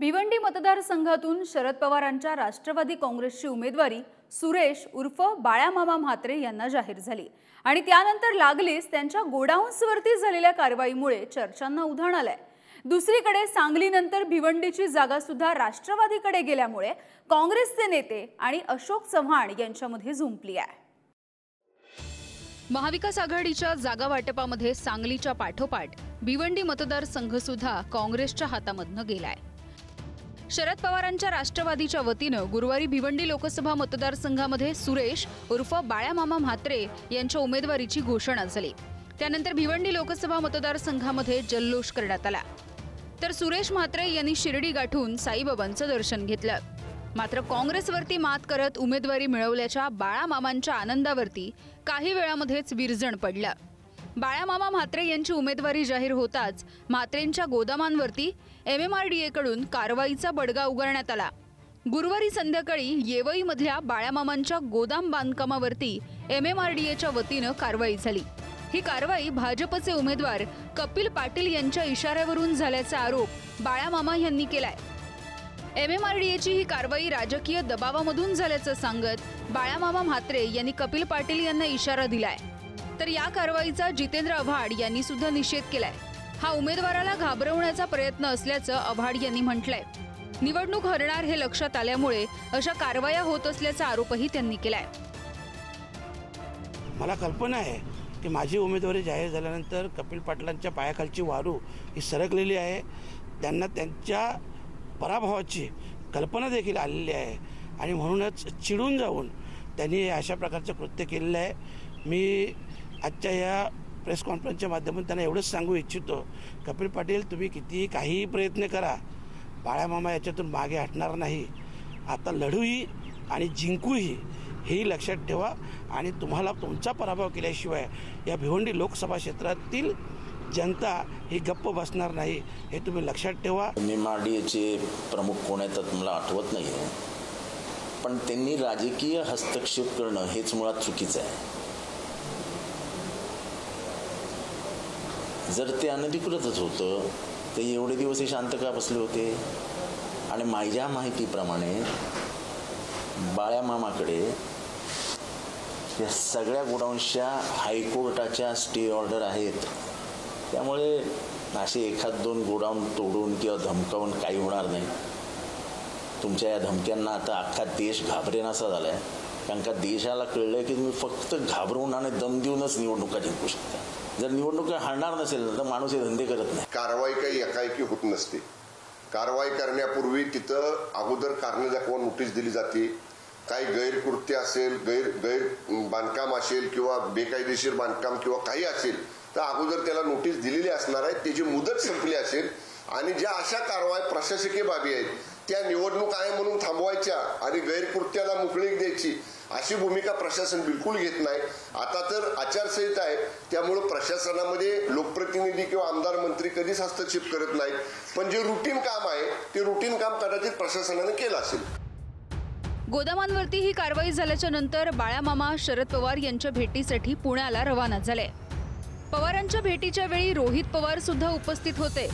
भिवंडी मतदारसंघातून शरद पवारांच्या राष्ट्रवादी काँग्रेसची उमेदवारी सुरेश उर्फ बाळामामा म्हात्रे यांना जाहीर झाली आणि त्यानंतर लागलीच त्यांच्या गोडाऊन्सवरती झालेल्या कारवाईमुळे चर्चांना उधाण आलंय। दुसरीकडे सांगलीनंतर भिवंडीची जागा सुद्धा राष्ट्रवादीकडे गेल्यामुळे काँग्रेसचे नेते आणि अशोक चव्हाण यांच्यामध्ये झुंपली आहे। महाविकास आघाडीच्या जागा वाटपामध्ये सांगलीच्या पाठोपाठ भिवंडी मतदारसंघ सुद्धा काँग्रेसच्या हातामधनं गेलाय। शरद पवारांच्या राष्ट्रवादीच्या वतीनं गुरुवारी भिवंडी लोकसभा मतदारसंघामध्ये सुरेश उर्फ बाळामामा म्हात्रे यांच्या उमेदवारीची घोषणा झाली। त्यानंतर भिवंडी लोकसभा मतदारसंघामध्ये जल्लोष करण्यात आला। तर सुरेश म्हात्रे यांनी शिर्डी गाठून साईबाबांचं दर्शन घेतलं। मात्र काँग्रेसवरती मात करत उमेदवारी मिळवल्याच्या बाळामामांच्या आनंदावरती काही वेळामध्येच विरजण पडलं। बाळामामा म्हात्रे यांची उमेदवारी जाहीर होताच म्हात्रेंच्या गोदामांवरती MMRDA कडून कारवाईचा बडगा उगारण्यात आला। गुरुवारी संध्याकाळी येवईमधल्या बाळामामांच्या गोदाम बांधकामावरती MMRDAच्या वतीनं कारवाई झाली। ही कारवाई भाजपचे उमेदवार कपिल पाटील यांच्या इशाऱ्यावरून झाल्याचा आरोप बाळामामा यांनी केलाय। MMRDAची ही कारवाई राजकीय दबावामधून झाल्याचं सांगत बाळामामा म्हात्रे यांनी कपिल पाटील यांना इशारा दिलाय। तर या कारवाईचा जितेंद्र आव्हाड यांनी सुद्धा निषेध केलाय। हा उमेदवाराला घाबरवण्याचा प्रयत्न असल्याचं आव्हाड यांनी म्हटलंय। निवडणूक हरणार हे लक्षात आल्यामुळे अशा कारवाया होत असल्याचा आरोपही त्यांनी केलाय। मला कल्पना आहे की माझी उमेदवारी जाहीर झाल्यानंतर कपिल पाटलांच्या पायाखालची वारू ही सरकलेली आहे। त्यांना त्यांच्या पराभवाची कल्पना देखील आलेली आहे आणि म्हणूनच चिडून जाऊन त्यांनी अशा प्रकारचं कृत्य केलेलं आहे। मी आजच्या या प्रेस कॉन्फरन्सच्या माध्यमातून त्यांना एवढंच सांगू इच्छितो, कपिल पाटील तुम्ही कितीही काहीही प्रयत्न करा, बाळामामा याच्यातून मागे हटणार नाही। आता लढूही आणि जिंकूही हे लक्षात ठेवा आणि तुम्हाला तुमचा पराभव केल्याशिवाय या भिवंडी लोकसभा क्षेत्रातील जनता ही गप्प बसणार नाही हे तुम्ही लक्षात ठेवा। MMRDAचे प्रमुख कोण आहेत मला आठवत नाही, पण त्यांनी राजकीय हस्तक्षेप करणं हेच मुळात चुकीचं आहे। जर ते अनधिकृतच होतं तर एवढे दिवस हे शांत का बसले होते? आणि माझ्या माहितीप्रमाणे बाळामामाकडे या सगळ्या गोडाऊन्सच्या हायकोर्टाच्या स्टे ऑर्डर आहेत। त्यामुळे असे एखाद दोन गोडाऊन तोडून किंवा धमकावून काही होणार नाही। तुमच्या या धमक्यांना आता अख्खा देश घाबरेनासा झालाय, कारण का देशाला कळलंय की तुम्ही फक्त घाबरवून आणि दम देऊनच निवडणुका जिंकू शकता। जर निवडणुका हारणार नसेल तर माणूस हे धंदे करत नाही। कारवाई काही एकाएकी होत नसते। कारवाई करण्यापूर्वी तिथं अगोदर कारणे दाखवा नोटीस दिली जाते। काही गैरकृत्य असेल, गैर बांधकाम असेल किंवा बेकायदेशीर बांधकाम किंवा काही असेल तर अगोदर त्याला नोटीस दिलेली असणार आहे, त्याची मुदत संपली असेल आणि ज्या अशा कारवाई प्रशासकीय बाबी आहेत त्या निवडणूक आहे म्हणून थांबवायच्या आणि गैरकृत्याला मोकळीक द्यायची अशी भूमिका प्रशासन बिलकुल घेत नाही। आता तर आचारसंहिता आहे, त्यामुळे प्रशासनामध्ये लोकप्रतिनिधी किंवा आमदार मंत्री कधीच हस्तक्षेप करत नाहीत, पण जे रुटीन काम आहे ते रुटीन काम कदाचित प्रशासनाने केलं असेल। गोदामांवरती ही कारवाई झाल्याच्या नंतर बाळामामा शरद पवार यांच्या भेटीसाठी पुण्याला रवाना झाले। पवारांच्या भेटीच्या वेळी रोहित पवार सुद्धा उपस्थित होते।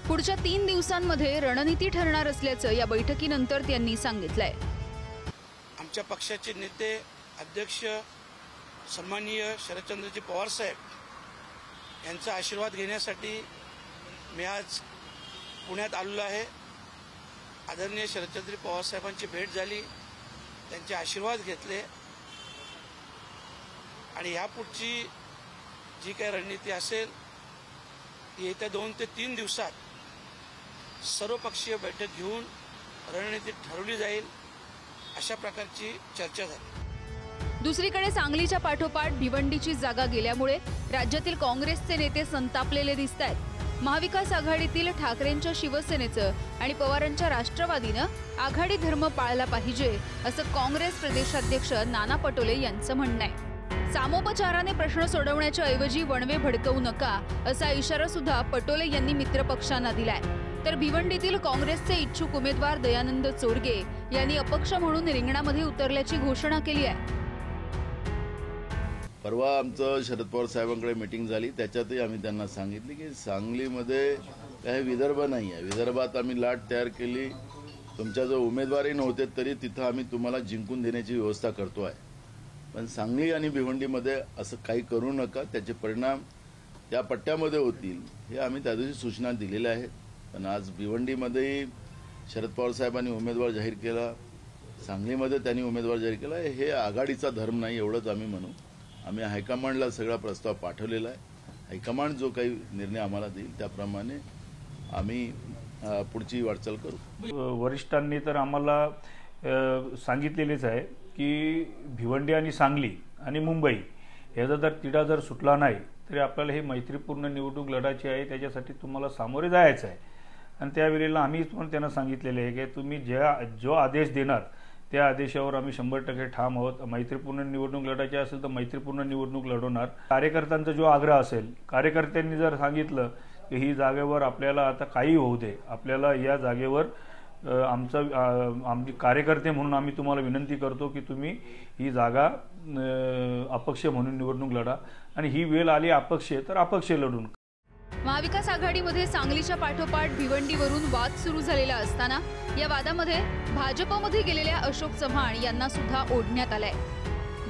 पुढच्या 3 दिवसांमध्ये रणनीती ठरणार असल्याचं या बैठकीनंतर त्यांनी सांगितलंय। आमच्या पक्षाचे नेते अध्यक्ष सन्माननीय शरदचंद्रजी पवार साहेब यांचा आशीर्वाद घेण्यासाठी मी आज पुण्यात आलेलो आहे। आदरणीय शरदचंद्र पवार साहेबांची भेट झाली, त्यांचे आशीर्वाद घेतले आणि यापुढची जी काही रणनीती असेल ती येत्या 2 ते 3 दिवसात सर्वपक्षीय बैठक घेऊन रणनीती ठरवली जाईल अशा प्रकारची चर्चा झाली। दुसरीकडे सांगलीच्या पाठोपाठ भिवंडीची जागा गेल्यामुळे राज्यातील काँग्रेसचे नेते संतापलेले दिसतायत। महाविकास आघाडीतील ठाकरेंच्या शिवसेनेचं आणि पवारांच्या राष्ट्रवादीनं आघाडी धर्म पाळला पाहिजे असं काँग्रेस प्रदेशाध्यक्ष नाना पटोले यांचं म्हणणं आहे। सामोपचाराने प्रश्न सोडवण्याच्या ऐवजी वणवे भडकवू नका असा इशारा सुद्धा पटोले यांनी मित्रपक्षांना दिलाय। तर भिवंडीतील काँग्रेसचे इच्छुक उमेदवार दयानंद चोरगे यांनी अपक्ष म्हणून रिंगणामध्ये उतरल्याची घोषणा केली आहे। परवा आमचं शरद पवार साहेबांकडे मीटिंग झाली, त्याच्यातही आम्ही त्यांना सांगितले की सांगलीमध्ये काही विदर्भ नाही आहे. विदर्भात आम्ही लाट तयार केली. तुमच्या जो उमेदवारही नव्हते तरी तिथं आम्ही तुम्हाला जिंकून देण्याची व्यवस्था करतो आहे. पण सांगली आणि भिवंडीमध्ये असं काही करू नका, त्याचे परिणाम त्या पट्ट्यामध्ये होतील हे आम्ही त्या दिवशी सूचना दिलेल्या आहेत. पण आज भिवंडीमध्येही शरद पवार साहेबांनी उमेदवार जाहीर केला, सांगलीमध्ये त्यांनी उमेदवार जाहीर केला. हे आघाडीचा धर्म नाही एवढंच आम्ही म्हणू. आम्ही हायकमांडला सगळा प्रस्ताव पाठवलेला आहे. हायकमांड जो काही निर्णय आम्हाला देईल त्याप्रमाणे आम्ही पुढची वाटचाल करू. वरिष्ठांनी तर आम्हाला सांगितलेलेच आहे की भिवंडी आणि सांगली आणि मुंबई याचा जर तिढा जर सुटला नाही तरी आपल्याला हे मैत्रीपूर्ण निवडणूक लढायची आहे. त्याच्यासाठी तुम्हाला सामोरे जायचं आहे. आणि त्यावेळेला आम्ही पण त्यांना सांगितलेले आहे की तुम्ही जो आदेश देणार त्या आदेशावर आम्ही 100% ठाम आहोत. मैत्रीपूर्ण निवडणूक लढायची असेल तर मैत्रीपूर्ण निवडणूक लढवणार. कार्यकर्त्यांचा जो आग्रह असेल, कार्यकर्त्यांनी जर सांगितलं की ही जागेवर आपल्याला आता काही होऊ दे, आपल्याला या जागेवर आमचे कार्यकर्ते म्हणून आम्ही तुम्हाला विनंती करतो की तुम्ही ही जागा अपक्ष म्हणून निवडणूक लढा. आणि ही वेळ आली अपक्ष तर अपक्ष लढून. महाविकास आघाडीमध्ये सांगलीच्या पाठोपाठ भिवंडीवरून वाद सुरू झालेला असताना या वादामध्ये भाजपमध्ये गेलेल्या अशोक चव्हाण यांना सुद्धा ओढण्यात आलाय.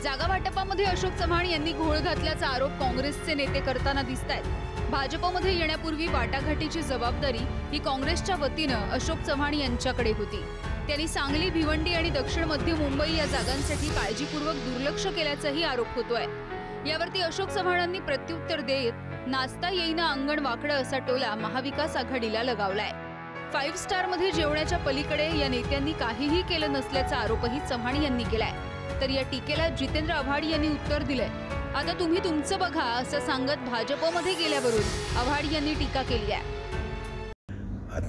जागा वाटपामध्ये अशोक चव्हाण यांनी घोळ घातल्याचा आरोप काँग्रेसचे नेते करताना दिसतायत. भाजपमध्ये येण्यापूर्वी वाटाघाटीची जबाबदारी ही काँग्रेसच्या वतीनं अशोक चव्हाण यांच्याकडे होती. त्यांनी सांगली, भिवंडी आणि दक्षिण मध्य मुंबई या जागांसाठी काळजीपूर्वक दुर्लक्ष केल्याचाही आरोप होतोय. यावरती अशोक चव्हाणांनी प्रत्युत्तर देत नाचता येईना अंगण वाकडं असा टोला महाविकास आघाडीला लगावलाय. 5 स्टारमध्ये जेवणाच्या पलीकडे या नेत्यांनी काहीही केलं नसल्याचा आरोपही चव्हाण यांनी केलाय. तर या टीकेला जितेंद्र आव्हाड यांनी उत्तर दिलंय. आता तुम्ही तुमचं बघा असं सांगत भाजपमध्ये गेल्यावरून आव्हाड यांनी टीका केली आहे.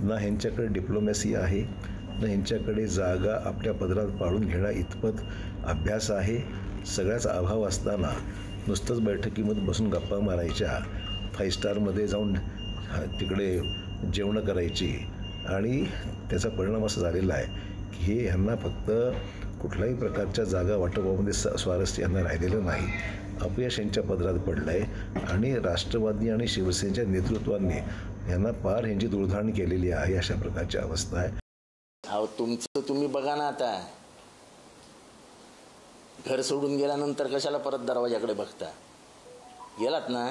ना ह्यांच्याकडे डिप्लोमॅसी आहे, ना ह्यांच्याकडे जागा आपल्या पदरात पाडून घेणं इतपत अभ्यास आहे. सगळ्याच अभाव असताना नुसतंच बैठकीमध्ये बसून गप्पा मारायच्या, 5 स्टारमध्ये जाऊन तिकडे जेवणं करायची. आणि त्याचा परिणाम असा झालेला आहे की हे ह्यांना फक्त कुठल्याही प्रकारच्या जागा वाटपामध्ये स्वारस्य यांना राहिलेलं नाही. अपयश यांच्या पदरात पडलं आहे आणि राष्ट्रवादी आणि शिवसेनेच्या नेतृत्वांनी यांना पार ह्यांची दुर्धारणी केलेली आहे. अशा प्रकारची अवस्था आहे. अहो तुमचं तुम्ही बघा ना. आता घर सोडून गेल्यानंतर कशाला परत दरवाजाकडे बघता? गेलात ना,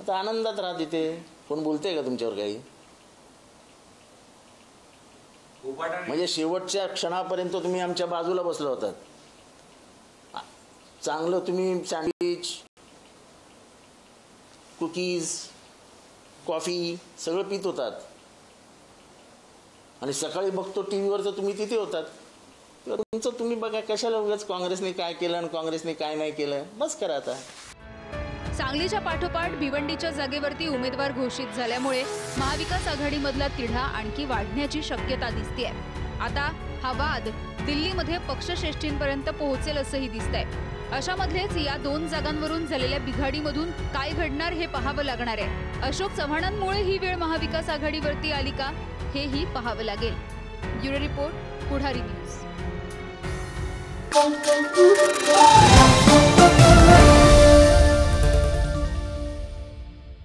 आता आनंदात राहा तिथे. कोण बोलतंय का तुमच्यावर काही? म्हणजे शेवटच्या क्षणापर्यंत तुम्ही आमच्या बाजूला बसला होतात. चांगलं तुम्ही सँडविच, कुकीज, कॉफी सगळं पित होतात. आणि सकाळी बघतो टीव्हीवर तर तुम्ही तिथे होतात. तुमचं तुम्ही बघा. कशाला उगाच काँग्रेसने काय केलं आणि काँग्रेसने काय नाही केलं. बस करा आता. सांगलीच्या पाठोपाठ भिवंडीच्या जागेवरती उमेदवार घोषित झाल्यामुळे महाविकास आघाडीमधला तिढा आणखी वाढण्याची शक्यता दिसतेय. आता हा वाद दिल्लीमध्ये पक्षश्रेष्ठींपर्यंत पोहोचेल असंही दिसतंय. अशामधलेच या 2 जागांवरून झालेल्या बिघाडीमधून काय घडणार हे पाहावं लागणार आहे. अशोक चव्हाणांमुळे ही वेळ महाविकास आघाडीवरती आली का हेही पाहावं लागेल. ब्युरो रिपोर्ट, पुढारी न्यूज.